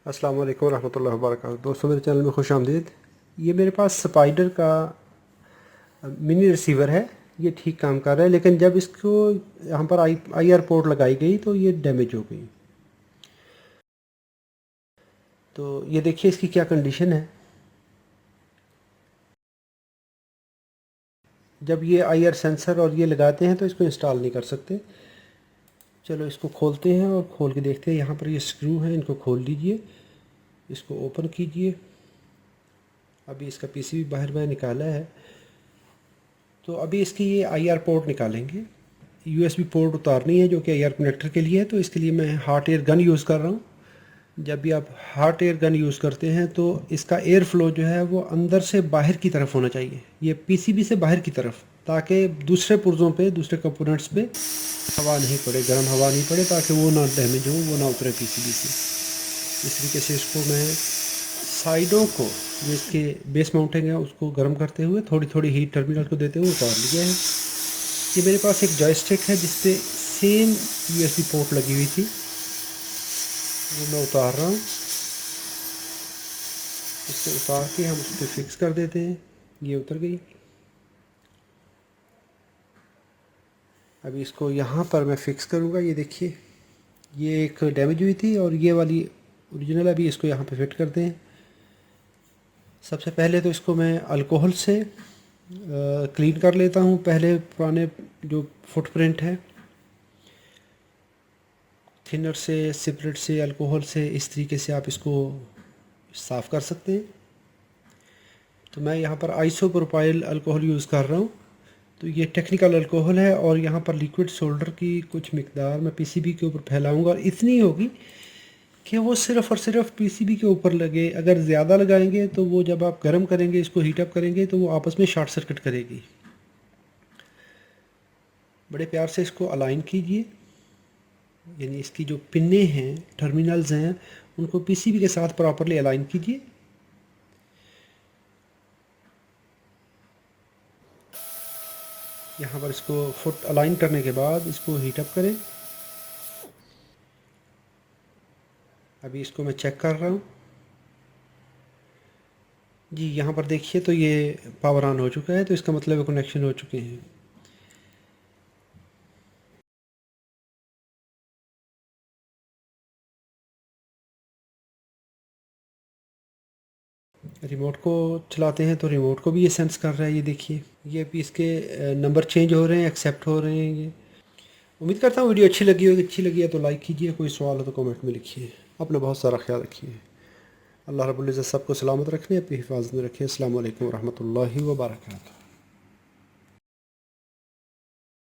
अस्सलाम वालेकुम रहमतुल्लाहि व बरकातहू। दोस्तों, मेरे चैनल में खुश आमदीद। ये मेरे पास स्पाइडर का मिनी रिसीवर है। ये ठीक काम कर रहा है, लेकिन जब इसको यहाँ पर IR पोर्ट लगाई गई तो ये डैमेज हो गई। तो ये देखिए इसकी क्या कंडीशन है। जब ये IR सेंसर और ये लगाते हैं तो इसको इंस्टॉल नहीं कर सकते। चलो इसको खोलते हैं और खोल के देखते हैं। यहाँ पर ये स्क्रू है, इनको खोल लीजिए, इसको ओपन कीजिए। अभी इसका PCB बाहर मैं निकाला है। तो अभी इसकी ये IR पोर्ट निकालेंगे। USB पोर्ट उतारनी है जो कि IR कनेक्टर के लिए है। तो इसके लिए मैं हॉट एयर गन यूज़ कर रहा हूँ। जब भी आप हॉट एयर गन यूज़ करते हैं तो इसका एयर फ्लो जो है वो अंदर से बाहर की तरफ होना चाहिए, ये PCB से बाहर की तरफ, ताकि दूसरे पुर्ज़ों पे, दूसरे कंपोनेंट्स पे हवा नहीं पड़े, गर्म हवा नहीं पड़े, ताकि वो ना डैमेज हो, वो ना उतरे PCB से। इस तरीके से इसको मैं साइडों को, जो इसके बेस माउंटिंग है उसको गर्म करते हुए, थोड़ी थोड़ी हीट टर्मिनल को देते हुए उतार लिया है। ये मेरे पास एक जॉयस्टिक है जिसपे सेम USB पोर्ट लगी हुई थी, वो मैं उतार रहा हूँ। इसको उतार के हम उस पर फिक्स कर देते हैं। ये उतर गई। अभी इसको यहाँ पर मैं फ़िक्स करूँगा। ये देखिए, ये एक डैमेज हुई थी और ये वाली ओरिजिनल। अभी इसको यहाँ पे फिट करते हैं। सबसे पहले तो इसको मैं अल्कोहल से क्लीन कर लेता हूँ। पहले पुराने जो फुटप्रिंट है, थिनर से, सिपरेट से, अल्कोहल से, इस तरीके से आप इसको साफ़ कर सकते हैं। तो मैं यहाँ पर आइसोप्रोपाइल अल्कोहल यूज़ कर रहा हूँ। तो ये टेक्निकल अल्कोहल है और यहाँ पर लिक्विड सोल्डर की कुछ मिकदार मैं PCB के ऊपर फैलाऊंगा, और इतनी होगी कि वो सिर्फ़ और सिर्फ PCB के ऊपर लगे। अगर ज़्यादा लगाएंगे तो वो जब आप गर्म करेंगे, इसको हीटअप करेंगे, तो वो आपस में शॉर्ट सर्किट करेगी। बड़े प्यार से इसको अलाइन कीजिए, यानी इसकी जो पिन्ने हैं, टर्मिनल्स हैं, उनको PCB के साथ प्रॉपरली अलाइन कीजिए। यहाँ पर इसको फुट अलाइन करने के बाद इसको हीटअप करें। अभी इसको मैं चेक कर रहा हूँ जी। यहाँ पर देखिए, तो ये पावर ऑन हो चुका है, तो इसका मतलब कनेक्शन हो चुके हैं। रिमोट को चलाते हैं तो रिमोट को भी ये सेंस कर रहा है। ये देखिए, ये भी इसके नंबर चेंज हो रहे हैं, एक्सेप्ट हो रहे हैं। ये उम्मीद करता हूँ वीडियो अच्छी लगी होगी। अच्छी लगी है तो लाइक कीजिए, कोई सवाल हो तो कमेंट में लिखिए। अपना बहुत सारा ख्याल रखिए। अल्लाह रब्बुल इज़्ज़त सबको सलामत रखने, अपनी हिफाजत में रखिए। अस्सलाम वालेकुम रहमतुल्लाहि व बरकातहू।